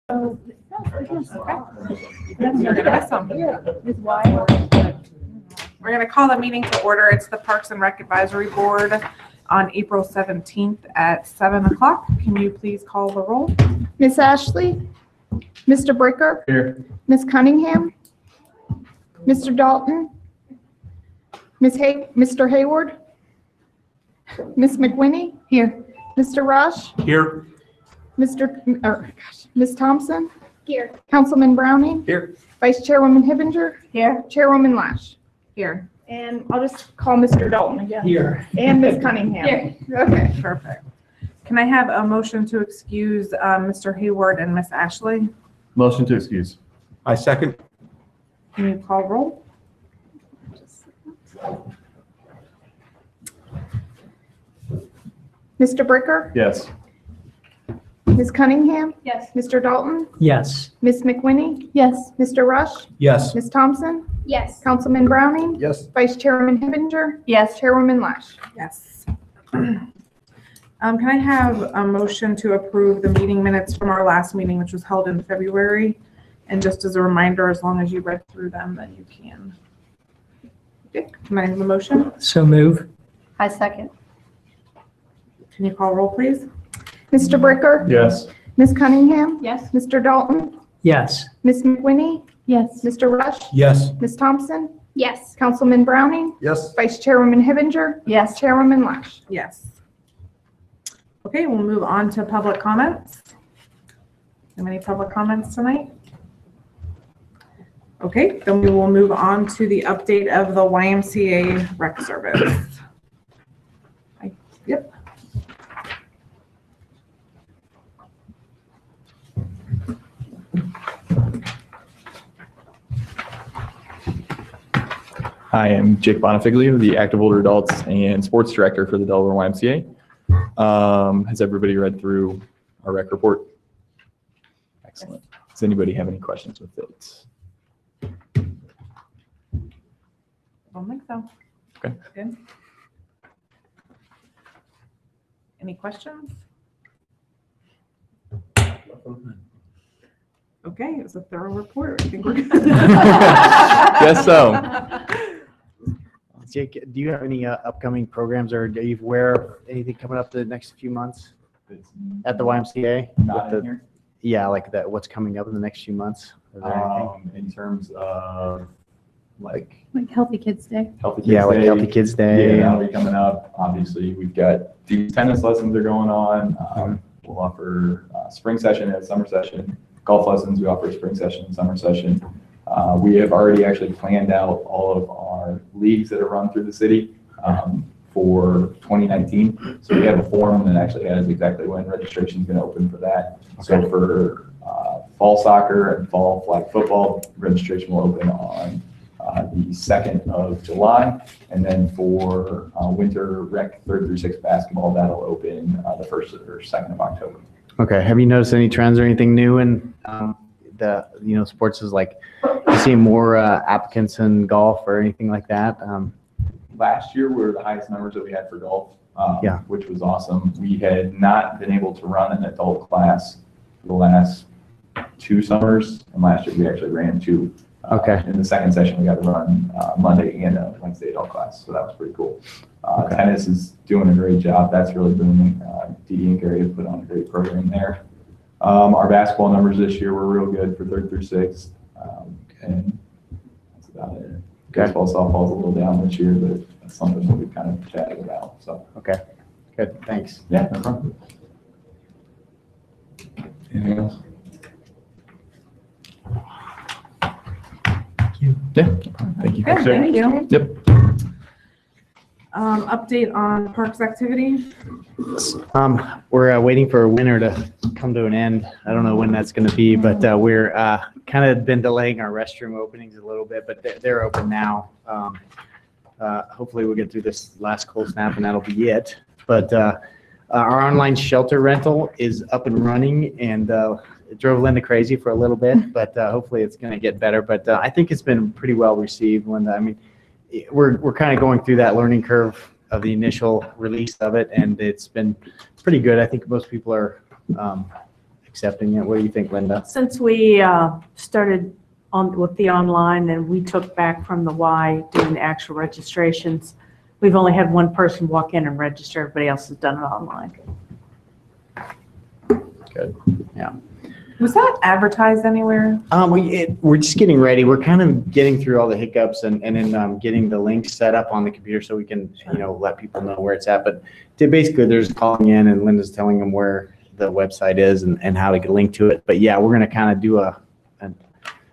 So, You're gonna miss them. We're gonna call the meeting to order. It's the Parks and Rec Advisory Board on April 17th at 7 o'clock. Can you please call the roll? Miss Ashley, Mr. Bricker, Here. Miss Cunningham, Mr. Dalton, Mr. Hayward, Miss McWhinney, here, Mr. Rush, Here. Miss Thompson, here, Councilman Browning, Here. Vice Chairwoman Hibinger, Here. Chairwoman Lash. Here. And I'll just call Mr. Dalton again. Here. And Miss Cunningham. Okay. Perfect. Can I have a motion to excuse Mr. Hayward and Miss Ashley? Motion to excuse. I second. Can you call roll? Mr. Bricker, Yes. Miss Cunningham, Yes. Mr. Dalton, Yes. Miss McWhinney, yes, Mr. Rush, Yes. Miss Thompson, Yes. Councilman Browning, Yes. Vice Chairwoman Hibinger, Yes. Chairwoman Lash. Yes. Can I have a motion to approve the meeting minutes from our last meeting, which was held in February? And just as a reminder, as long as you read through them, then you can. Okay, can I have a motion? So move. I second. Can you call roll, please? Mr. Bricker, Yes. Miss Cunningham, Yes. Mr. Dalton, Yes. Miss McWhinney, Yes. Mr. Rush, Yes. Miss Thompson, Yes. Councilman Browning, Yes. Vice Chairwoman Hibinger, Yes. Chairwoman Lash. Yes. Okay, we'll move on to public comments. Have any public comments tonight? Okay, then we will move on to the update of the YMCA rec service. Yep. Hi, I'm Jake Bonifiglio, the Active Older Adults and Sports Director for the Delaware YMCA. Has everybody read through our rec report? Excellent. Does anybody have any questions with it? I don't think so. Okay. Good. Any questions? Okay, it was a thorough report. I think we're good. Guess so. Jake, do you have any upcoming programs, or are you aware of anything coming up the next few months at the YMCA? Not in here. Yeah, like that. What's coming up in the next few months? Is there anything? In terms of like Like Healthy Kids Day. Healthy Kids Yeah, like Day. Healthy Kids Day. Yeah, that'll be coming up. Obviously, we've got these tennis lessons are going on. We'll offer spring session and summer session. Golf lessons, we offer spring session and summer session. We have already actually planned out all of our leagues that are run through the city for 2019. So we have a form that actually has exactly when registration is going to open for that. So for fall soccer and fall flag football, registration will open on the 2nd of July. And then for winter rec 3rd through 6th basketball, that'll open the 1st or 2nd of October. Okay. Have you noticed any trends or anything new in the sports? Is like you see more applicants in golf or anything like that? Last year were the highest numbers that we had for golf, Yeah. which was awesome. We had not been able to run an adult class for the last 2 summers, and last year we actually ran 2. Okay. In the second session, we got to run Monday and a Wednesday adult class, so that was pretty cool. Okay. Tennis is doing a great job. That's really booming. Dee and Gary have put on a great program there. Our basketball numbers this year were real good for 3rd through 6th, and that's about it. Baseball, softball's a little down this year, but that's something that we've kind of chatted about. So Okay. Good. Thanks. yeah, no problem. Anything else? Yeah, no problem. Thank you. Good, thank you. Yep. Update on parks activity. We're waiting for a winter to come to an end. I don't know when that's going to be, but we're kind of been delaying our restroom openings a little bit, but they're open now. Hopefully we'll get through this last cold snap and that'll be it. But our online shelter rental is up and running, and it drove Linda crazy for a little bit, but hopefully it's going to get better. But I think it's been pretty well received, Linda. I mean, we're kind of going through that learning curve of the initial release of it, and it's been pretty good. I think most people are accepting it. What do you think, Linda? Since we started on with the online and we took back from the Y doing the actual registrations, we've only had one person walk in and register. Everybody else has done it online. Good. Yeah. Was that advertised anywhere? We're just getting ready. We're kind of getting through all the hiccups and then getting the links set up on the computer so we can, let people know where it's at. But basically, they're just calling in and Linda's telling them where the website is and how to get a link to it. But yeah, we're going to kind of do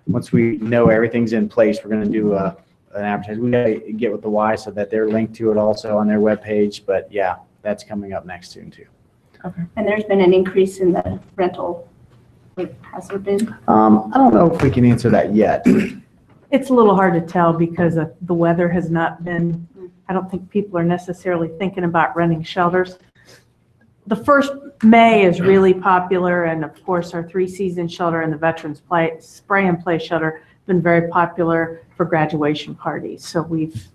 once we know everything's in place, we're going to do an advertising. We got to get with the Y so that they're linked to it also on their webpage. But yeah, that's coming up next soon too. And there's been an increase in the rental. Has there been? I don't know if we can answer that yet. It's a little hard to tell because the weather has not been, I don't think people are necessarily thinking about renting shelters. The first May is really popular, and of course our 3-season shelter and the Veterans Spray and Play shelter have been very popular for graduation parties. So we've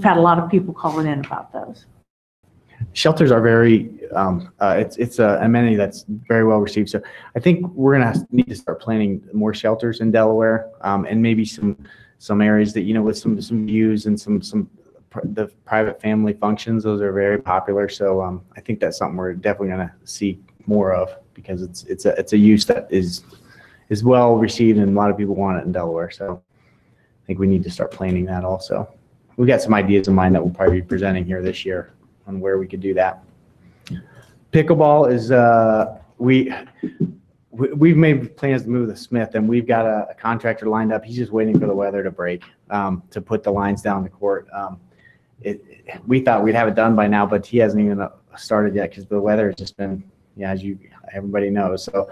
had a lot of people calling in about those. Shelters are very, it's an amenity that's very well received. So I think we're going to need to start planning more shelters in Delaware, and maybe some areas that, with some views and the private family functions. Those are very popular. So I think that's something we're definitely going to see more of because it's a use that is well received and a lot of people want it in Delaware. So I think we need to start planning that also. We've got some ideas in mind that we'll probably be presenting here this year on where we could do that. Pickleball is we've made plans to move the Smith, and we've got a contractor lined up. He's just waiting for the weather to break to put the lines down the court. We thought we'd have it done by now, but he hasn't even started yet because the weather has just been, as everybody knows. So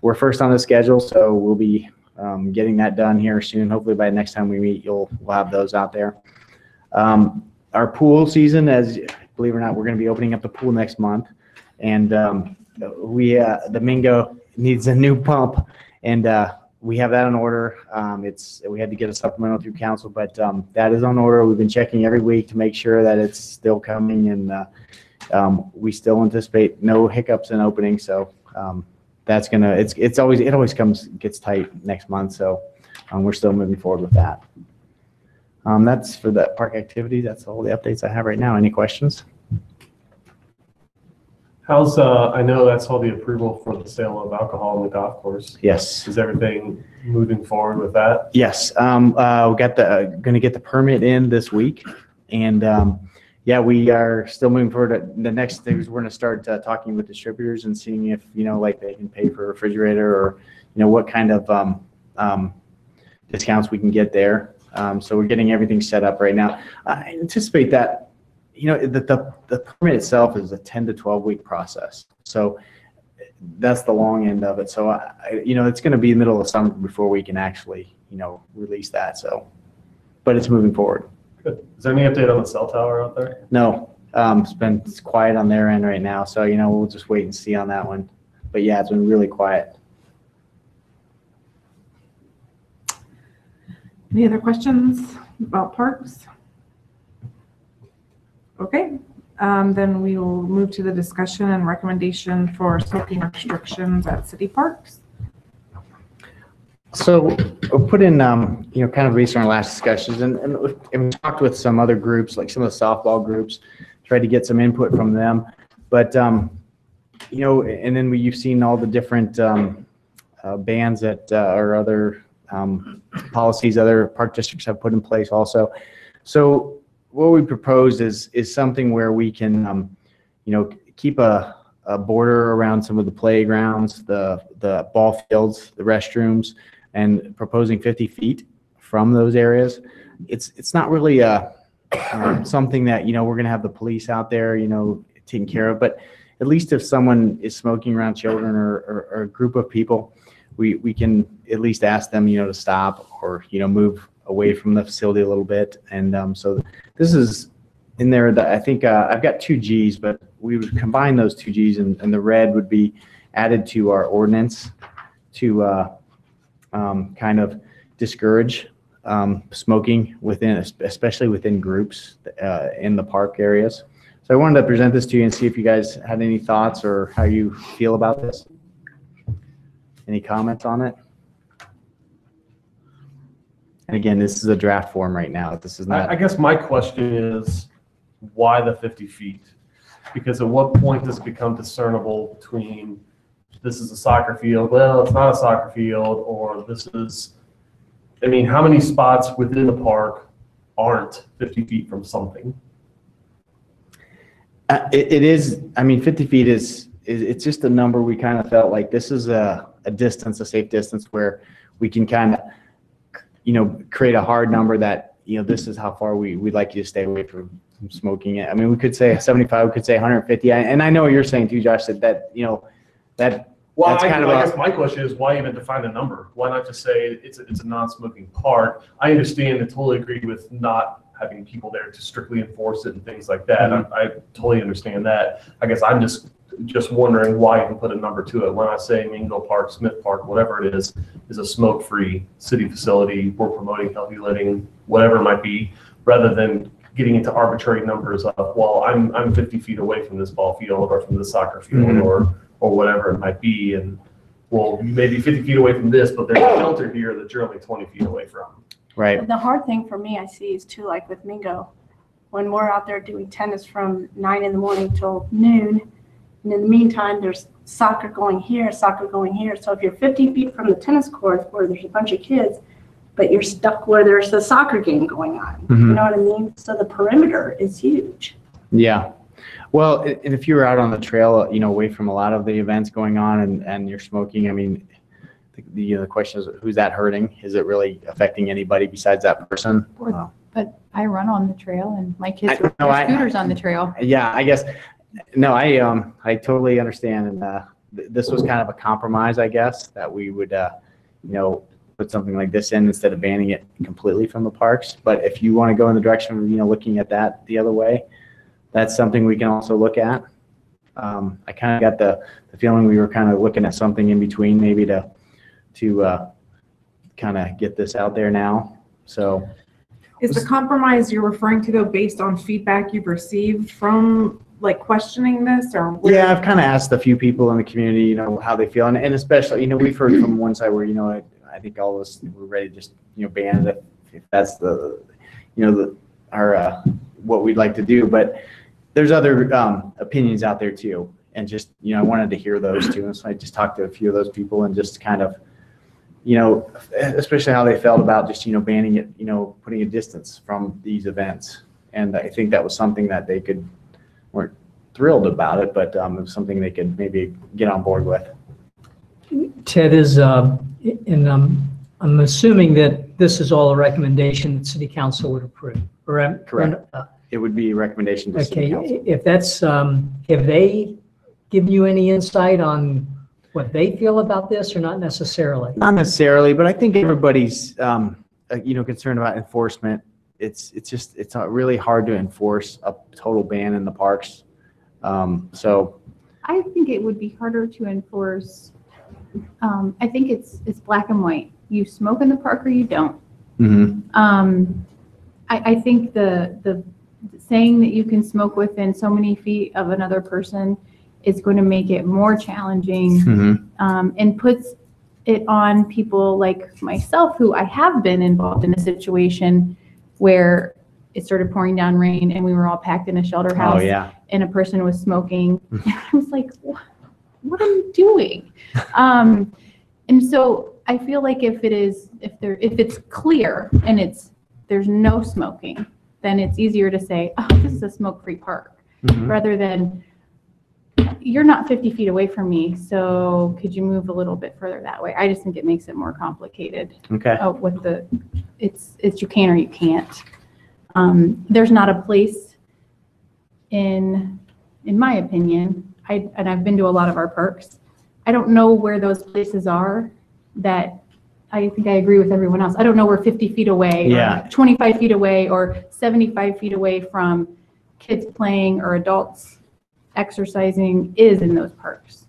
we're first on the schedule, so we'll be getting that done here soon. Hopefully by next time we meet, we'll have those out there. Our pool season, believe it or not, we're going to be opening up the pool next month, and the Mingo needs a new pump, and we have that on order. We had to get a supplemental through council, but that is on order. We've been checking every week to make sure that it's still coming, and we still anticipate no hiccups in opening. So that's it always gets tight next month. So we're still moving forward with that. That's for the park activity. That's all the updates I have right now. Any questions? I know that's all the approval for the sale of alcohol on the golf course. Yes. Is everything moving forward with that? Yes. We got going to get the permit in this week, and we are still moving forward. The next thing is we're going to start talking with distributors and seeing if like they can pay for a refrigerator or what kind of discounts we can get there. So we're getting everything set up right now. I anticipate that the permit itself is a 10 to 12 week process. So that's the long end of it. So it's going to be the middle of summer before we can actually release that. So, but it's moving forward. Good. Is there any update on the cell tower out there? No, it's quiet on their end right now. So we'll just wait and see on that one. But yeah, it's been really quiet. Any other questions about parks? Okay, then we will move to the discussion and recommendation for smoking restrictions at city parks. So we'll put in, kind of based on our last discussions, and we talked with some other groups, like some of the softball groups, tried to get some input from them. But, and then you've seen all the different bans that or other policies other park districts have put in place also. So what we propose is something where we can, keep a border around some of the playgrounds, the ball fields, the restrooms, and proposing 50 feet from those areas. It's not really something that, we're going to have the police out there, taking care of, but at least if someone is smoking around children or a group of people, we can at least ask them, to stop or, move away from the facility a little bit. And so this is in there that I think I've got 2 Gs, but we would combine those 2 Gs and the red would be added to our ordinance to kind of discourage smoking especially within groups in the park areas. So I wanted to present this to you and see if you guys had any thoughts or how you feel about this. Any comments on it? And again, this is a draft form right now. This is I not, guess my question is, why the 50 feet? Because at what point does it become discernible between this is a soccer field, well, it's not a soccer field, or this is, I mean, how many spots within the park aren't 50 feet from something? it is, I mean, 50 feet it's just a number we kind of felt like this is a distance, a safe distance where we can kind of, create a hard number that, this is how far we'd like you to stay away from smoking it. I mean, we could say 75, we could say 150. And I know what you're saying too, Josh, that Well, that's I kind of guess my question is, why even define a number? Why not just say it's a non-smoking park? I understand and totally agree with not having people there to strictly enforce it and things like that. I totally understand that. I guess I'm just wondering why even put a number to it. When I say Mingo Park, Smith Park, whatever it is a smoke-free city facility. We're promoting healthy living, whatever it might be, rather than getting into arbitrary numbers of, well, I'm 50 feet away from this ball field or from the soccer field or whatever it might be. And well, you may be 50 feet away from this, but there's a shelter here that you're only 20 feet away from. right. The hard thing for me, I see, is too, like with Mingo, when we're out there doing tennis from 9 in the morning till noon, and in the meantime, there's soccer going here. So if you're 50 feet from the tennis court where there's a bunch of kids, but you're stuck where there's a soccer game going on, you know what I mean? So the perimeter is huge. Yeah. Well, and if you were out on the trail, away from a lot of the events going on and you're smoking, I mean, the question is, who's that hurting? Is it really affecting anybody besides that person? But I run on the trail and my kids I- no, ride scooters on the trail. Yeah, I guess. No, I totally understand. And this was kind of a compromise, I guess, that we would, put something like this in instead of banning it completely from the parks. But if you want to go in the direction of, looking at that the other way, that's something we can also look at. I kind of got the feeling we were kind of looking at something in between, maybe to kind of get this out there now. So Is the compromise you're referring to though based on feedback you've received from like questioning this or? yeah, I've kind of asked a few people in the community, how they feel, and especially, we've heard from one side where, I think all of us were ready to just, ban it if that's our what we'd like to do. But there's other opinions out there too, and just I wanted to hear those too, and so I just talked to a few of those people and just kind of, especially how they felt about just banning it, putting a distance from these events, and I think that was something that they weren't thrilled about it, but it was something they could maybe get on board with. Ted, and I'm assuming that this is all a recommendation that City Council would approve, correct? Correct. It would be a recommendation to City Council. Okay, if that's, have they given you any insight on what they feel about this or not necessarily? Not necessarily, but I think everybody's, concerned about enforcement. It's really hard to enforce a total ban in the parks. So I think it would be harder to enforce. I think it's black and white. You smoke in the park or you don't. I think the saying that you can smoke within so many feet of another person is going to make it more challenging and puts it on people like myself, who I have been involved in a situation where it started pouring down rain and we were all packed in a shelter house. Oh, yeah. And a person was smoking. And I was like, what are you doing? And so I feel like if it's clear and there's no smoking, then it's easier to say, oh, this is a smoke-free park, rather than you're not 50 feet away from me, so could you move a little bit further that way? I just think it makes it more complicated. Okay. It's you can or you can't. There's not a place in my opinion, and I've been to a lot of our parks. I don't know where those places are that I think I agree with everyone else. I don't know where 50 feet away, or 25 feet away, or 75 feet away from kids playing or adults exercising is in those parks.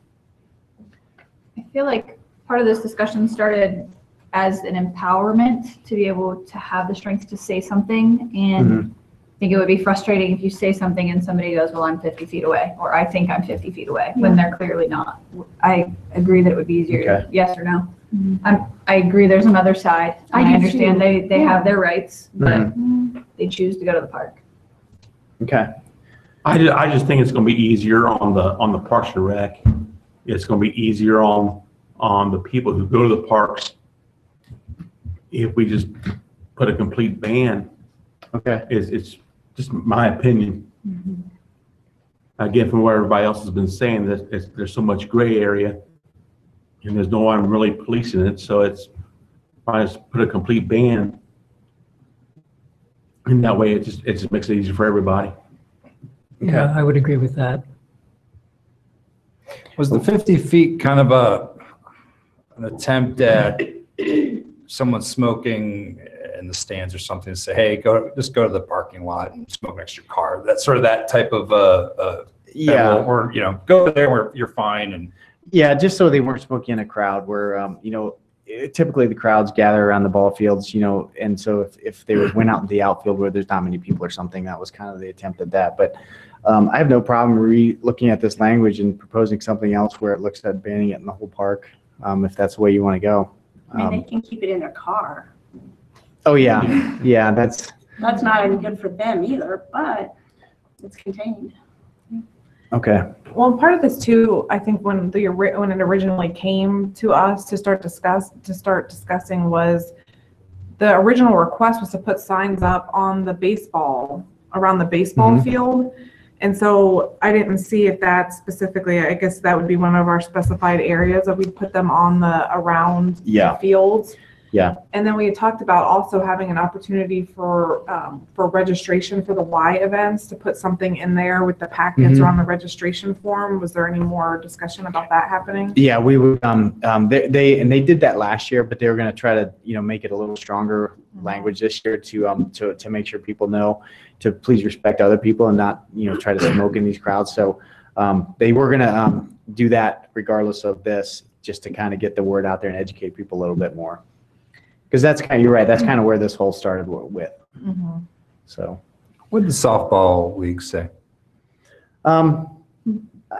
I feel like part of this discussion started as an empowerment to be able to have the strength to say something, and think it would be frustrating if you say something and somebody goes, well, I'm 50 feet away, or I think I'm 50 feet away, when they're clearly not. I agree that it would be easier, Okay. yes or no. I agree there's another side. I I do understand too. they have their rights, but Mhm. they choose to go to the park. Okay. I just think it's gonna be easier on the Parks and Rec. It's gonna be easier on the people who go to the parks if we just put a complete ban. Okay. It's just my opinion. Again, from what everybody else has been saying, that there's so much gray area and there's no one really policing it, so it's, I just put a complete ban. And that way it just makes it easier for everybody. Yeah, I would agree with that. Was the 50 feet kind of an attempt at someone smoking in the stands or something to say, hey, just go to the parking lot and smoke next to your car? That's sort of that type of, Yeah. or, go there where you're fine. And Yeah, just so they weren't smoking in a crowd where, typically the crowds gather around the ball fields, and so if they went out in the outfield where there's not many people or something, that was kind of the attempt at that. But I have no problem looking at this language and proposing something else where it looks at banning it in the whole park, if that's the way you want to go. I mean, they can keep it in their car. Oh, yeah, yeah, that's Not any good for them either, but it's contained. okay. Well, and part of this too, I think when it originally came to us to start discussing was the original request was to put signs up on the around the baseball field. And so I didn't see if that specifically, I guess that would be one of our specified areas that we'd put them on around the fields. Yeah. And then we had talked about also having an opportunity for registration for the Y events, to put something in there with the packets or on the registration form. Was there any more discussion about that happening? Yeah, we would, they did that last year, but they were going to try to, make it a little stronger language this year to make sure people know to please respect other people and not, try to smoke in these crowds. So they were going to do that regardless of this, just to kind of get the word out there and educate people a little bit more. Because you're right, that's kind of where this whole started with. So. what did the softball league say? I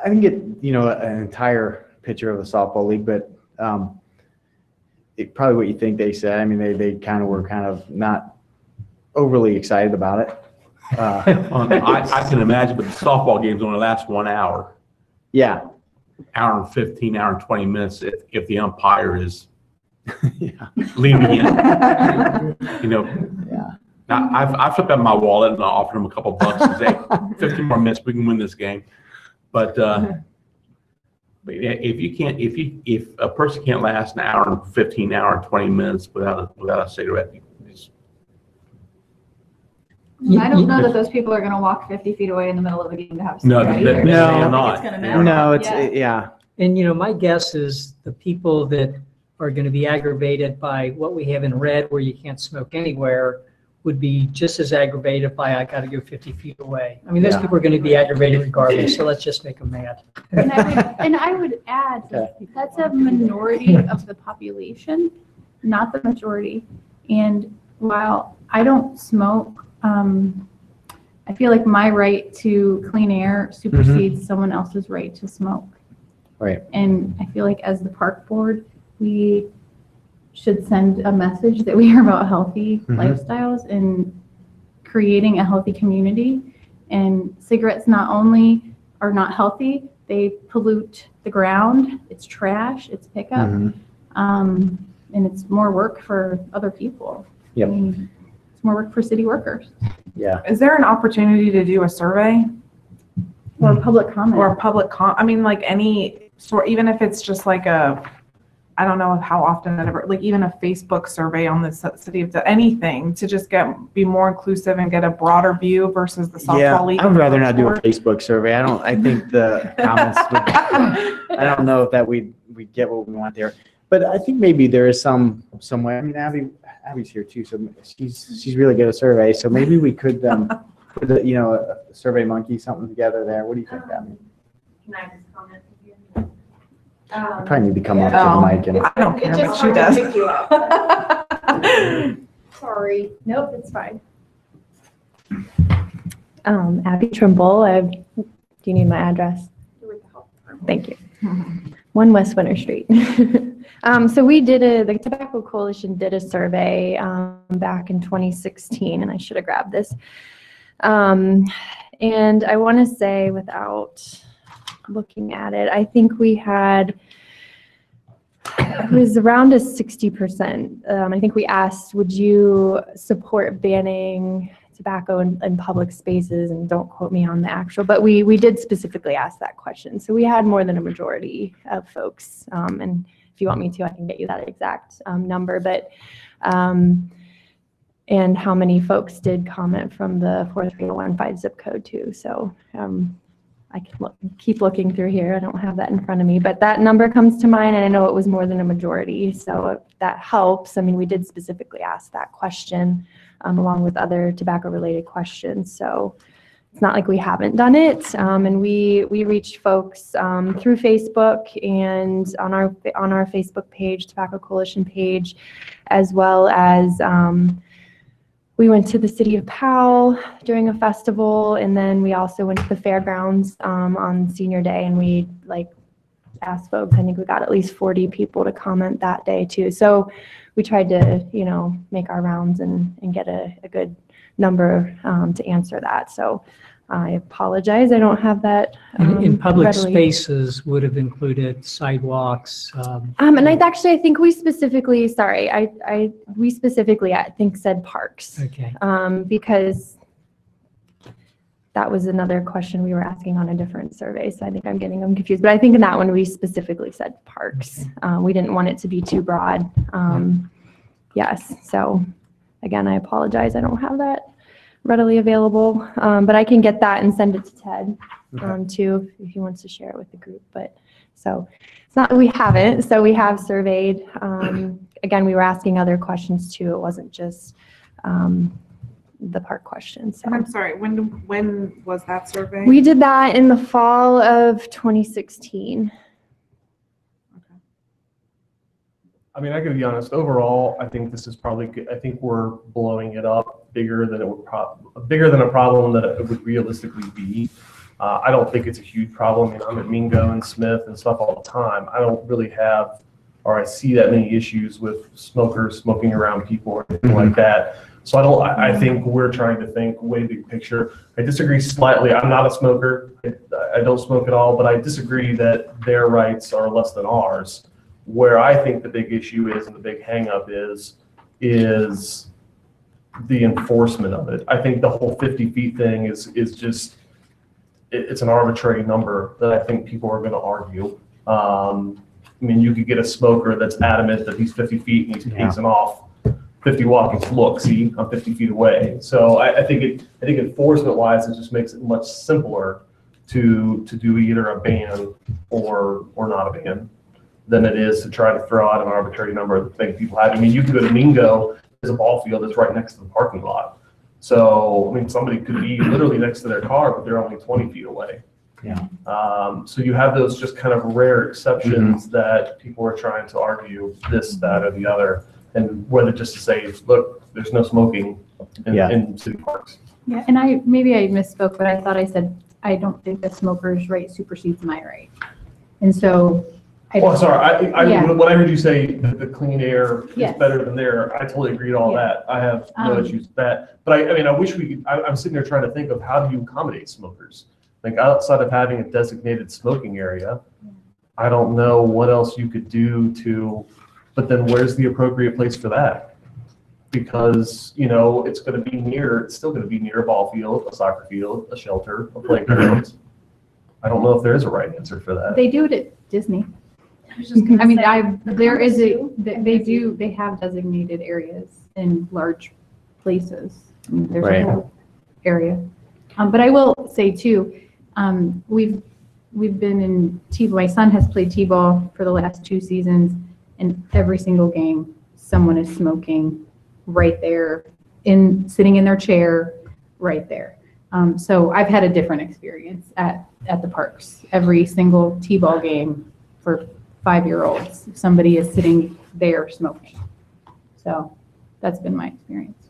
didn't get, an entire picture of the softball league, but probably what you think they said. I mean, they kind of were not overly excited about it. I can imagine, but the softball games only last 1 hour, Yeah. hour and 15, hour and 20 minutes if the umpire is Yeah. lenient. Yeah. Now, I've flipped out my wallet and I offered him a couple bucks and say, 15 more minutes, we can win this game. But yeah, if a person can't last an hour and 15, hour and 20 minutes without a cigarette, I don't know that those people are going to walk 50 feet away in the middle of a game to have a No, cigarette they- either. they So I are don't not. think it's going to matter. No, it's, Yeah. yeah. And, my guess is the people that are going to be aggravated by what we have in red where you can't smoke anywhere would be just as aggravated by I got to go 50 feet away. I mean, those Yeah. people are going to be aggravated regardless, so let's just make them mad. And I would add, that's a minority of the population, not the majority. And while I don't smoke, I feel like my right to clean air supersedes someone else's right to smoke. Right. And I feel like as the park board, we should send a message that we are about healthy lifestyles and creating a healthy community. And cigarettes not only are not healthy, they pollute the ground. It's trash, it's pickup, and it's more work for other people. Yep. I mean, it's more work for city workers Yeah. Is there an opportunity to do a survey or public comment. or a public I mean, like any sort, even if it's just like I don't know how often that ever, like even a Facebook survey on the city of anything to just be more inclusive and get a broader view versus the Yeah, softball league. I would rather not do a Facebook survey. I think the comments would, I don't know if that we'd get what we want there. But I think maybe there is some way. I mean, Abby's here too, so she's really good at survey. So maybe we could put a Survey Monkey something together there. What do you think, Abby? Can I just comment? I probably need to come up to the mic and. I don't care It's what just she hard to does. pick you up. Sorry. Nope, it's fine. Abby Trimble. Do you need my address? Thank you. 1 West Winter Street. So we did the Tobacco Coalition did a survey back in 2016, and I should have grabbed this. And I want to say, without looking at it, I think we had, it was around a 60%. I think we asked, would you support banning tobacco in public spaces? And don't quote me on the actual, but we did specifically ask that question. So we had more than a majority of folks. And if you want me to, I can get you that exact number. But and how many folks did comment from the 43015 zip code too. So I can keep looking through here. I don't have that in front of me, but that number comes to mind, and I know it was more than a majority. So that helps. I mean, we did specifically ask that question along with other tobacco-related questions. So it's not like we haven't done it. And we reached folks through Facebook and on our Facebook page, Tobacco Coalition page, as well as we went to the city of Powell during a festival, and then we also went to the fairgrounds on senior day, and we asked folks. I think we got at least 40 people to comment that day too. So we tried to, make our rounds and get a good number to answer that. So I apologize, I don't have that In public readily. spaces would have included sidewalks. And I think we specifically, we specifically, I think, said parks. Okay. Because that was another question we were asking on a different survey. So I think I'm getting them confused. But I think in that one, we specifically said parks. We didn't want it to be too broad. Yes. So again, I apologize. I don't have that readily available. But I can get that and send it to Ted too, if he wants to share it with the group. But so it's not that we haven't. So we have surveyed. Again, we were asking other questions too. It wasn't just the park questions. So. And I'm sorry, when was that survey? We did that in the fall of 2016. I mean, I gotta be honest, overall, I think this is probably good. I think we're blowing it up bigger than bigger than a problem that it would realistically be. I don't think it's a huge problem. I mean, I'm at Mingo and Smith and stuff all the time. I don't really have, or I see that many issues with smokers smoking around people or anything like that. So I think we're trying to think way big picture. I disagree slightly. I'm not a smoker. I don't smoke at all, but I disagree that their rights are less than ours. Where I think the big issue is and the big hang up is the enforcement of it. I think the whole 50 feet thing is just, it's an arbitrary number that I think people are going to argue. I mean, you could get a smoker that's adamant that he's 50 feet and he's pacing off 50 walking. Look, see, I'm 50 feet away. So I think enforcement wise, it just makes it much simpler to do either a ban or not a ban than it is to try to throw out an arbitrary number that make people happy. I mean, you can go to Mingo, there's a ball field that's right next to the parking lot. So, I mean, somebody could be literally next to their car, but they're only 20 feet away. Yeah. So you have those just kind of rare exceptions that people are trying to argue this, that, or the other, and whether just to say, look, there's no smoking in city parks. Yeah, and maybe I misspoke, but I thought I said, I don't think the smoker's right supersedes my right. And so sorry. Yeah. When I heard you say that the clean air is Yes. better than there, I totally agree with all that. I have no issues with that. But I mean, I wish we could, I'm sitting there trying to think of how do you accommodate smokers? Like outside of having a designated smoking area, I don't know what else you could do but then where's the appropriate place for that? Because, it's still going to be near a ball field, a soccer field, a shelter, a playground. I don't know if there is a right answer for that. they do it at Disney. They have designated areas in large places. There's Right. a whole area. But I will say too, we've been in T-ball. My son has played T-ball for the last 2 seasons, and every single game, someone is smoking right there, sitting in their chair, right there. So I've had a different experience at the parks. Every single T-ball game for 5-year-olds, somebody is sitting there smoking. So that's been my experience.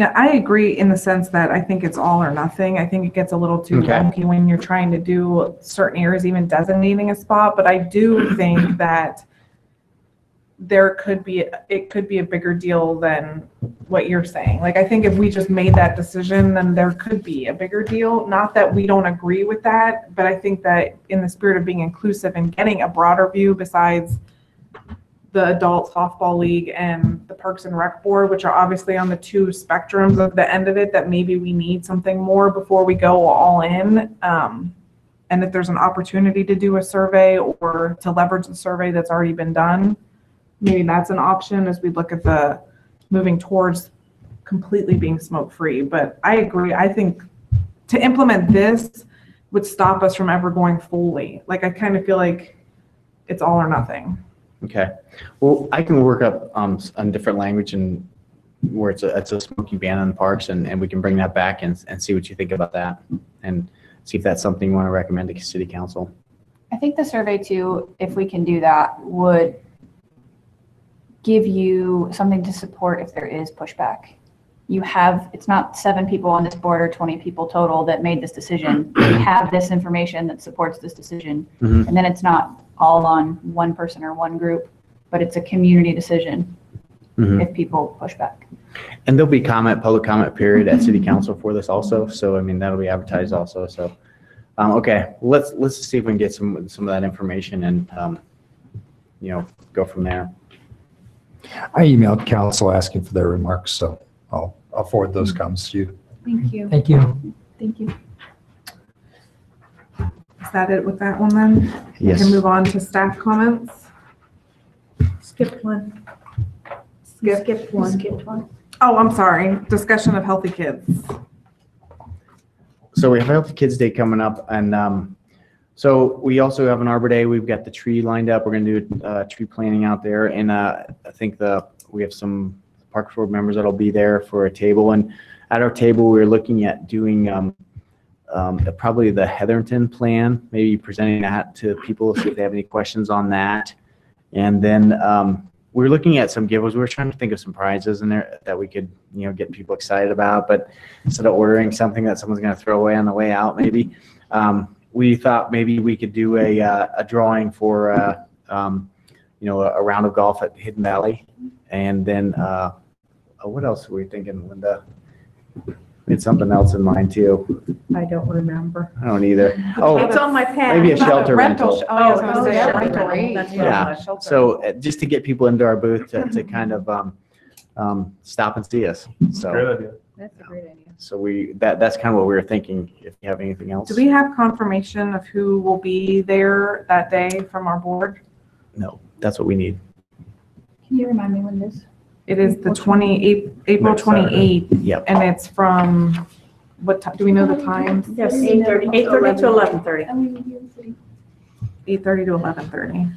Yeah, I agree in the sense that I think it's all or nothing. I think it gets a little too Okay. funky when you're trying to do certain areas, even designating a spot. But I do think that it could be a bigger deal than what you're saying. Like, I think if we just made that decision, then there could be a bigger deal. Not that we don't agree with that, but I think that in the spirit of being inclusive and getting a broader view besides the adult softball league and the Parks and Rec board, which are obviously on the two spectrums of the end of it, that maybe we need something more before we go all in. And if there's an opportunity to do a survey or to leverage the survey that's already been done, maybe that's an option as we look at the moving towards completely being smoke-free. But I agree. I think to implement this would stop us from ever going fully. Like, I kind of feel like it's all or nothing. Okay. Well, I can work up on different language and where it's a smoking ban in the parks, and we can bring that back and see what you think about that, and see if that's something you want to recommend to city council. I think the survey too, if we can do that, would give you something to support if there is pushback. It's not 7 people on this board or 20 people total that made this decision. You have this information that supports this decision. Mhm. And then it's not all on one person or one group, but it's a community decision Mhm. if people push back. And there'll be public comment period at city council for this also. So, I mean, that'll be advertised also. So, okay, let's see if we can get some of that information and, go from there. I emailed council asking for their remarks, so I'll forward those comments to you. Thank you. Thank you. Thank you. Is that it with that one then? We Yes. can move on to staff comments. Skip one. Skip one. Skipped one. Oh, I'm sorry. Discussion of Healthy Kids. So we have Healthy Kids Day coming up, and so we also have an Arbor Day. We've got the tree lined up. We're going to do tree planting out there, and I think we have some Park Board members that'll be there for a table. And at our table, we're looking at doing probably the Heatherton plan, maybe presenting that to people, see if they have any questions on that. And then we're looking at some giveaways. We're trying to think of some prizes in there that we could, get people excited about. But instead of ordering something that someone's going to throw away on the way out, maybe we thought maybe we could do a drawing for a round of golf at Hidden Valley, and then what else were we thinking, Linda? We had something else in mind too. I don't remember. I don't either. Oh, It's on my pad. maybe a shelter rental. Oh, I was gonna Oh, say yeah, rental. rental. That's Yeah. right, shelter. So just to get people into our booth to kind of stop and see us. So Great idea. That's a great idea. so that's kind of what we were thinking. If you have anything else. Do we have confirmation of who will be there that day from our board? No, that's what we need. Can you remind me when this? It is the April Next Saturday. 28th, Yep. and it's from, what time, do we know the times? Yes, 8:30 to 11:30. 8:30 to 11:30.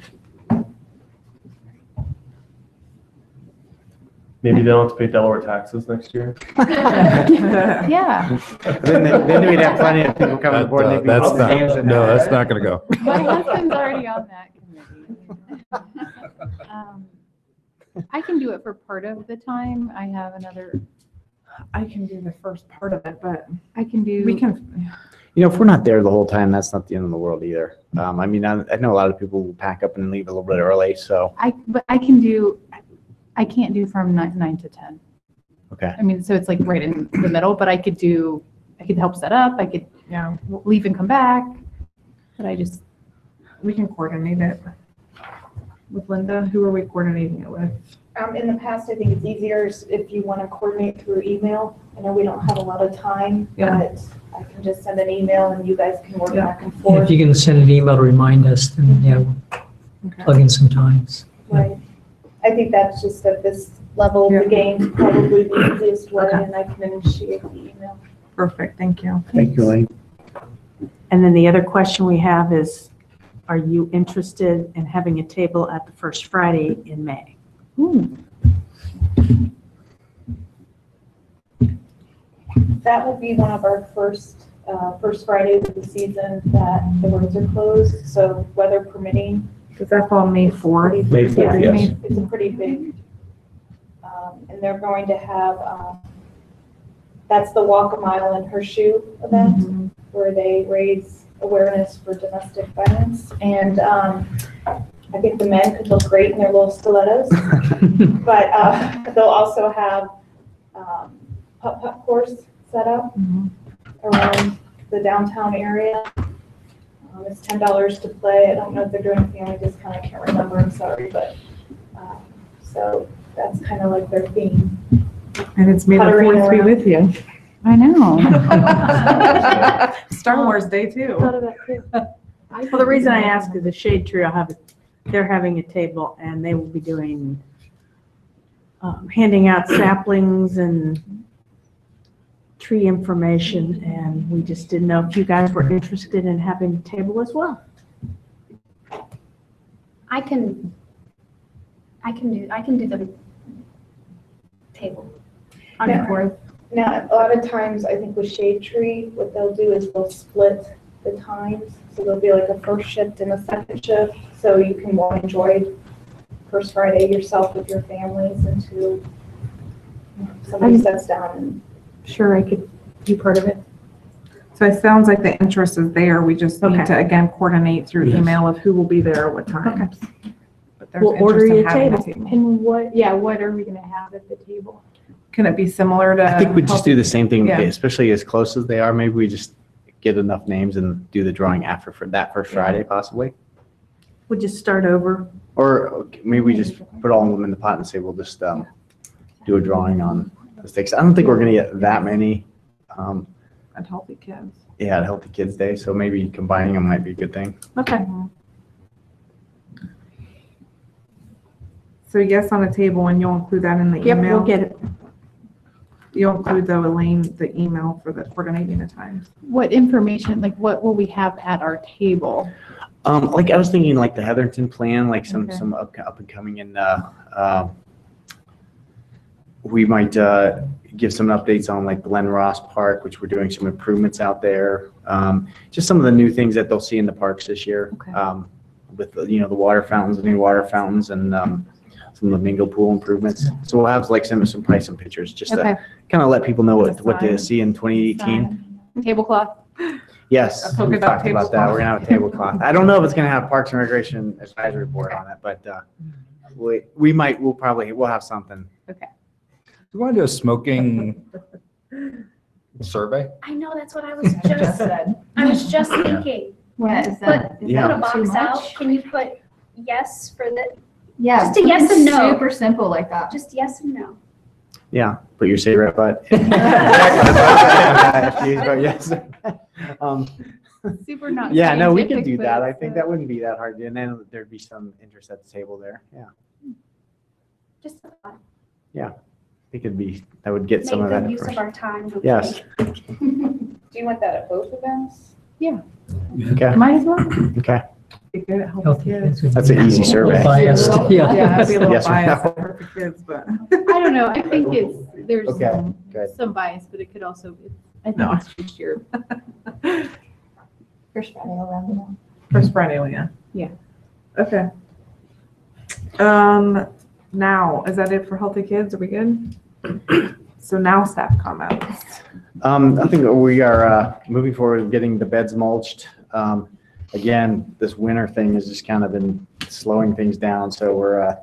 Maybe they don't have to pay Delaware taxes next year. Yeah. Then we'd have plenty of people coming aboard. and they'd be That's putting names in no, there. that's not going to go. My husband's already on that committee. I can do it for part of the time. I have another, I can do the first part of it, but I can do. we can, If we're not there the whole time, that's not the end of the world either. I know a lot of people will pack up and leave a little bit early, so. But I can do, I can't do from 9 to 10. Okay. I mean, so it's like right in the middle, but I could help set up. I could yeah, leave and come back. But we can coordinate it with Linda. Who are we coordinating it with? In the past, I think it's easier if you want to coordinate through email. I know we don't have a lot of time, Yeah. but I can just send an email and you guys can work Yeah. back and Yeah, forth. if you can send an email to remind us, then we'll Okay. plug in some times. Right. I think that's just at this level of Yeah. the game, probably the easiest way, Okay. and I can initiate the email. Perfect, thank you. Thank you, Elaine. And then the other question we have is, are you interested in having a table at the first Friday in May? That will be one of our first Fridays of the season that the roads are closed, so weather permitting. Does that fall May 4th? May 4th, Yeah, yes. it's a pretty big, and they're going to have That's the Walk a Mile in Her Shoe event, where they raise awareness for domestic violence. And I think the men could look great in their little stilettos. But they'll also have putt-putt course set up around the downtown area. It's $10 to play. I don't know if they're doing a family discount. I can't remember. I'm sorry, but so that's kind of like their theme. And it's May the Puttering 4th be around. with you. I know. Star Wars Day too. Thought of that too. Well, the reason I ask is the Shade Tree, they're having a table and they will be doing, handing out saplings and tree information, and we just didn't know if you guys were interested in having a table as well. I can do the table. On the fourth. Now, a lot of times, I think with Shade Tree, what they'll do is they'll split the times. So there'll be like a first shift and a second shift, so you can enjoy First Friday yourself with your families until somebody sets down and Sure, I could be part of it. So it sounds like the interest is there. We just need Okay. to, again, coordinate through Yes. email of who will be there at what times. But there's We'll order interest in you a having table. And what are we gonna have at the table? Can it be similar to? I think we just do the same thing, Yeah. especially as close as they are. Maybe we just get enough names and do the drawing after for that first Friday possibly. We'll just start over. Or maybe we just put all of them in the pot and say, we'll just do a drawing on the stakes. I don't think we're gonna get that many. At Healthy Kids. Yeah, at Healthy Kids Day, so maybe combining them might be a good thing. Okay. So yes on the table, and you'll include that in the Yep, email? we'll get it. You'll include though, Elaine, the email for the coordinating the times. What information, like what will we have at our table? Like I was thinking like the Heatherton plan, like some Okay. up and coming in, we might give some updates on like Glen Ross Park, which we're doing some improvements out there. Just some of the new things that they'll see in the parks this year. Okay. With the, the water fountains, the new water fountains, and some of the Mingo pool improvements. So we'll have like some pictures just to Okay. kind of let people know And a what to sign. see in 2018. Tablecloth. Yes, A polka we dot talked about that. tablecloth. We're gonna have a tablecloth. I don't know if it's gonna have Parks and Recreation Advisory Board on it, but we'll have something. Do you want to do a smoking survey? I know, that's what I was just said. I was just thinking. Yeah, is that, Put Yeah. a box out. Can you put yes for the, yeah. Just a yes and no. Super simple like that. just yes and no? Yeah, put your cigarette butt. Yes. Super not. Yeah, no, we can scientific, do but that. I it's, think that wouldn't be that hard. And then there'd be some interest at the table there. Yeah, Just a thought. I think that would get some Make of that good use of information. our time. don't Yes, do you want that at both events? okay, Might as well. okay. Be good at Healthy Healthy Kids. Kids would That's be an easy a little survey. biased. Yeah, Yeah. I'd be a little Yes or biased no? at Healthy Kids, but. I don't know. I think there's Okay, good. some bias, but it could also, I think No. it's just your, First Friday around the First Friday, yeah. Yeah. Okay. Now, is that it for Healthy Kids? Are we good? So now staff comments. I think we are moving forward with getting the beds mulched. Again, this winter thing has just kind of been slowing things down, so we're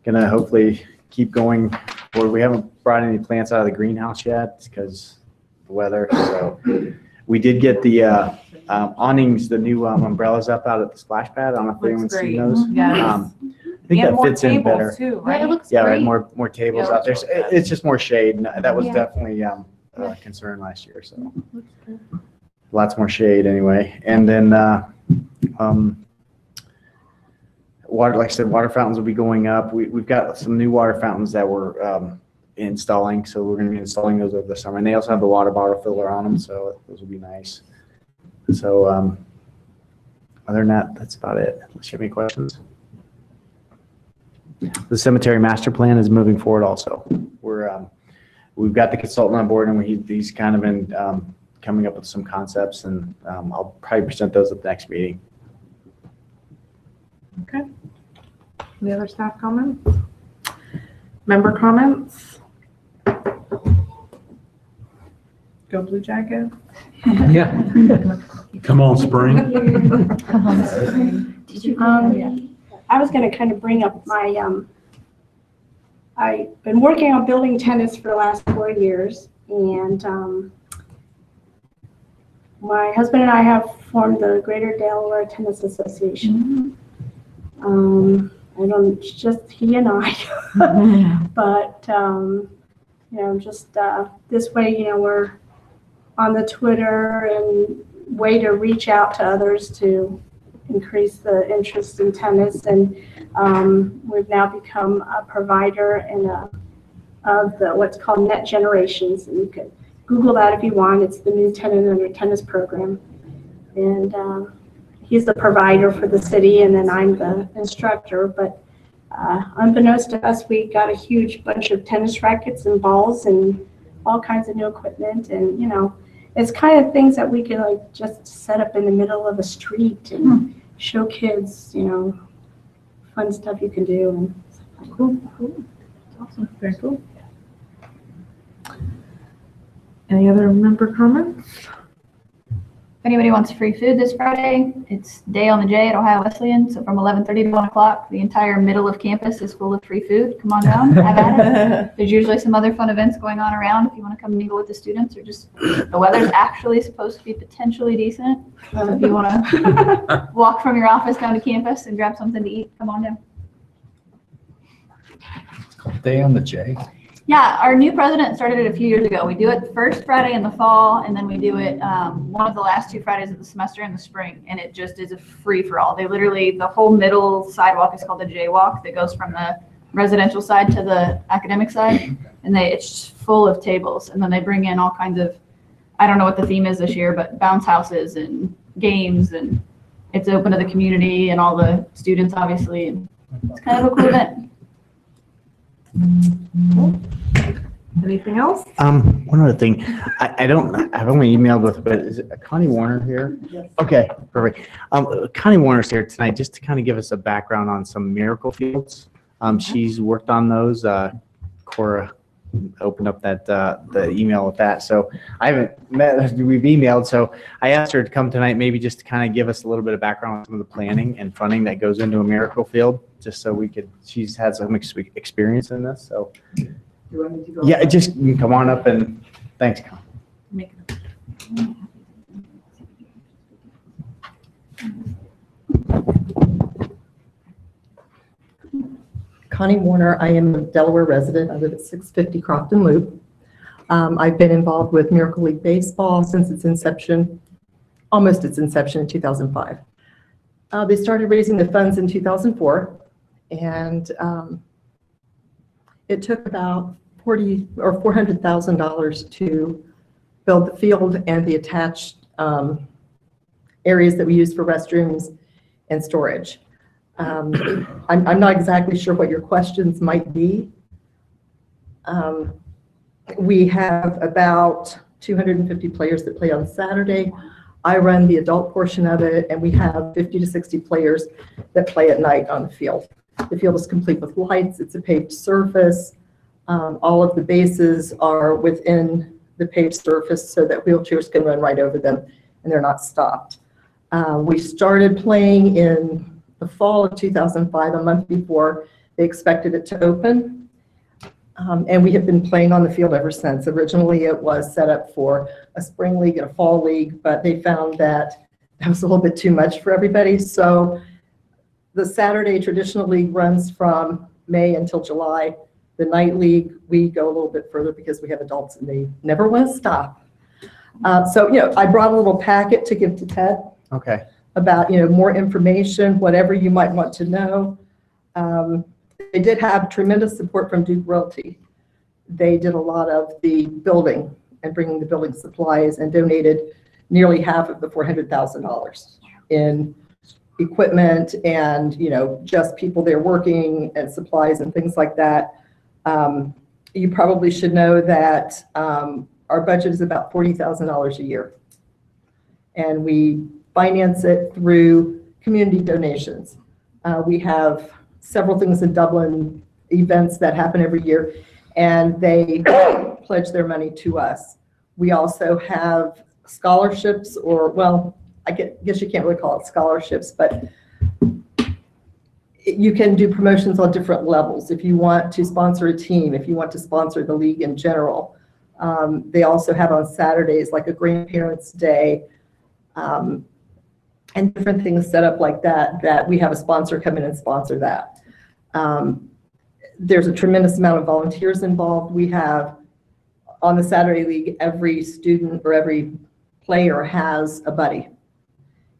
gonna hopefully keep going. We haven't brought any plants out of the greenhouse yet because the weather. So we did get the awnings, the new umbrellas up out at the splash pad. I don't know if anyone's Looks seen great. those. Yes. I think And that more fits in better. tables too, yeah, it right? looks Yeah, great. right, more tables Yeah, out there. So it's just more shade. And that was Yeah. definitely a concern last year, so. Lots more shade anyway. And then, water, like I said, water fountains will be going up. We've got some new water fountains that we're installing, so we're gonna be installing those over the summer. And they also have the water bottle filler on them, so those will be nice. So, other than that, that's about it. Unless you have any questions. The cemetery master plan is moving forward also. We've got the consultant on board and he's kind of been coming up with some concepts, and I'll probably present those at the next meeting. Okay. Any other staff comments? Member comments? Go Blue Jackets. Yeah. Come on, spring. I was going to kind of bring up my, I've been working on building tennis for the last 4 years, and my husband and I have formed the Greater Delaware Tennis Association. I don't, it's just he and I, but, you know, just this way, you know, we're on the Twitter and way to reach out to others to increase the interest in tennis. And we've now become a provider of the what's called Net Generations. And you can Google that if you want. It's the new 10 and under tennis program. And he's the provider for the city, and then I'm the instructor. But unbeknownst to us, we got a huge bunch of tennis rackets and balls and all kinds of new equipment. And, you know, it's kind of things that we can like just set up in the middle of a street and show kids, you know, fun stuff you can do. And Cool. Awesome. Very cool. Any other member comments? If anybody wants free food this Friday, it's Day on the J at Ohio Wesleyan. So from 11:30 to 1 o'clock, the entire middle of campus is full of free food. Come on down, have at it. There's usually some other fun events going on around if you want to come mingle with the students, or just the weather's actually supposed to be potentially decent. So if you want to walk from your office down to campus and grab something to eat, come on down. Day on the J. Yeah, our new president started it a few years ago. We do it the first Friday in the fall, and then we do it one of the last 2 Fridays of the semester in the spring, and it just is a free-for-all. They literally, the whole middle sidewalk is called the J-Walk that goes from the residential side to the academic side, and it's just full of tables, and then they bring in all kinds of, I don't know what the theme is this year, but bounce houses and games, and it's open to the community and all the students, obviously, and it's kind of a cool event. Anything else? One other thing, I've only emailed with, but is it Connie Warner here? Yes. Okay, perfect. Connie Warner's here tonight just to kind of give us a background on some miracle fields. She's worked on those. Cora opened up that the email with that. So I haven't met, we've emailed. So I asked her to come tonight, maybe just to kind of give us a little bit of background on some of the planning and funding that goes into a miracle field, just so we could, she's had some experience in this. So yeah, just you can come on up and thanks, Con. Connie Warner. I am a Delaware resident. I live at 650 Crofton Loop. I've been involved with Miracle League Baseball since its inception, almost its inception in 2005. They started raising the funds in 2004, and it took about $400,000 to build the field and the attached areas that we use for restrooms and storage. I'm not exactly sure what your questions might be. We have about 250 players that play on Saturday. I run the adult portion of it, and we have 50 to 60 players that play at night on the field. The field is complete with lights. It's a paved surface. All of the bases are within the paved surface so that wheelchairs can run right over them and they're not stopped. We started playing in the fall of 2005, a month before they expected it to open. And we have been playing on the field ever since. Originally, it was set up for a spring league and a fall league, but they found that that was a little bit too much for everybody. So the Saturday traditional league runs from May until July. The night league, we go a little bit further because we have adults and they never want to stop. So, you know, I brought a little packet to give to Ted. Okay. About, you know, more information, whatever you might want to know. They did have tremendous support from Duke Realty. They did a lot of the building and bringing the building supplies and donated nearly half of the $400,000 in equipment and, you know, just people there working and supplies and things like that. You probably should know that our budget is about $40,000 a year. And we finance it through community donations. We have several things in Dublin, events that happen every year, and they pledge their money to us. We also have scholarships, or, well, I guess you can't really call it scholarships, but you can do promotions on different levels. If you want to sponsor a team, if you want to sponsor the league in general. They also have on Saturdays like a grandparents' day, and different things set up like that, that we have a sponsor come in and sponsor that. There's a tremendous amount of volunteers involved. We have, on the Saturday League, every student or every player has a buddy.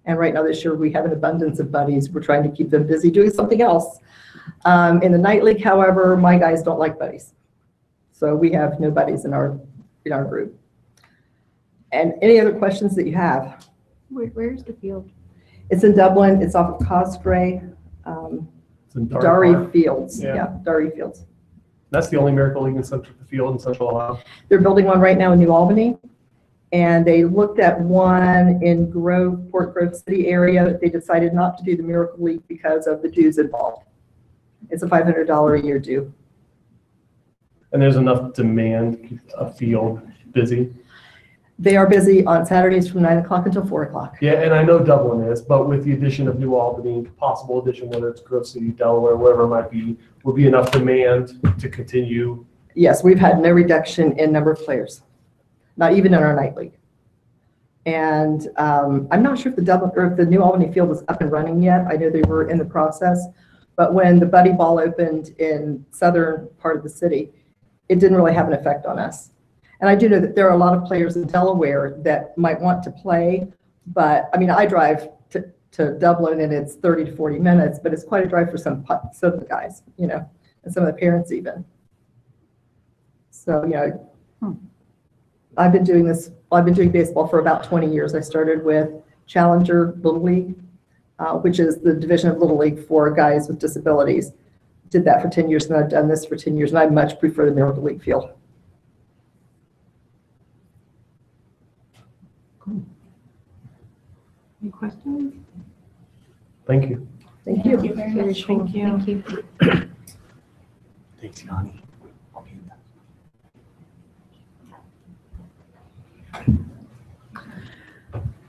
And right now this year we have an abundance of buddies. We're trying to keep them busy doing something else. In the night league, however, my guys don't like buddies. So we have no buddies in our group. And any other questions that you have? Where's the field? It's in Dublin. It's off of Cosgray, It's in Dari Park. Fields. Yeah. Yeah, Dari Fields. That's the only Miracle League in Central Field in Central Ohio. They're building one right now in New Albany. And they looked at one in Port Grove City area. They decided not to do the Miracle League because of the dues involved. It's a $500 a year due. And there's enough demand to keep a field busy. They are busy on Saturdays from 9 o'clock until 4 o'clock. Yeah, and I know Dublin is, but with the addition of New Albany, possible addition, whether it's Grove City, Delaware, wherever it might be, will be enough demand to continue. Yes, we've had no reduction in number of players, not even in our night league. And I'm not sure if the New Albany field is up and running yet. I know they were in the process, but when the Buddy Ball opened in southern part of the city, it didn't really have an effect on us. And I do know that there are a lot of players in Delaware that might want to play, but I mean, I drive to Dublin and it's 30 to 40 minutes, but it's quite a drive for some of the guys, you know, and some of the parents even. So, you know, I've been doing baseball for about 20 years. I started with Challenger Little League, which is the division of Little League for guys with disabilities. Did that for 10 years, and I've done this for 10 years, and I much prefer the Miracle League field. Any questions? Thank you. Thank you. Thank you very much. Thank you. Thank you. Thanks, Connie.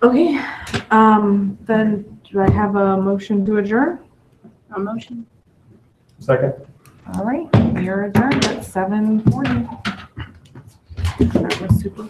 Okay, then do I have a motion to adjourn? A motion? Second. All right, we are adjourned at 7:40. That was super.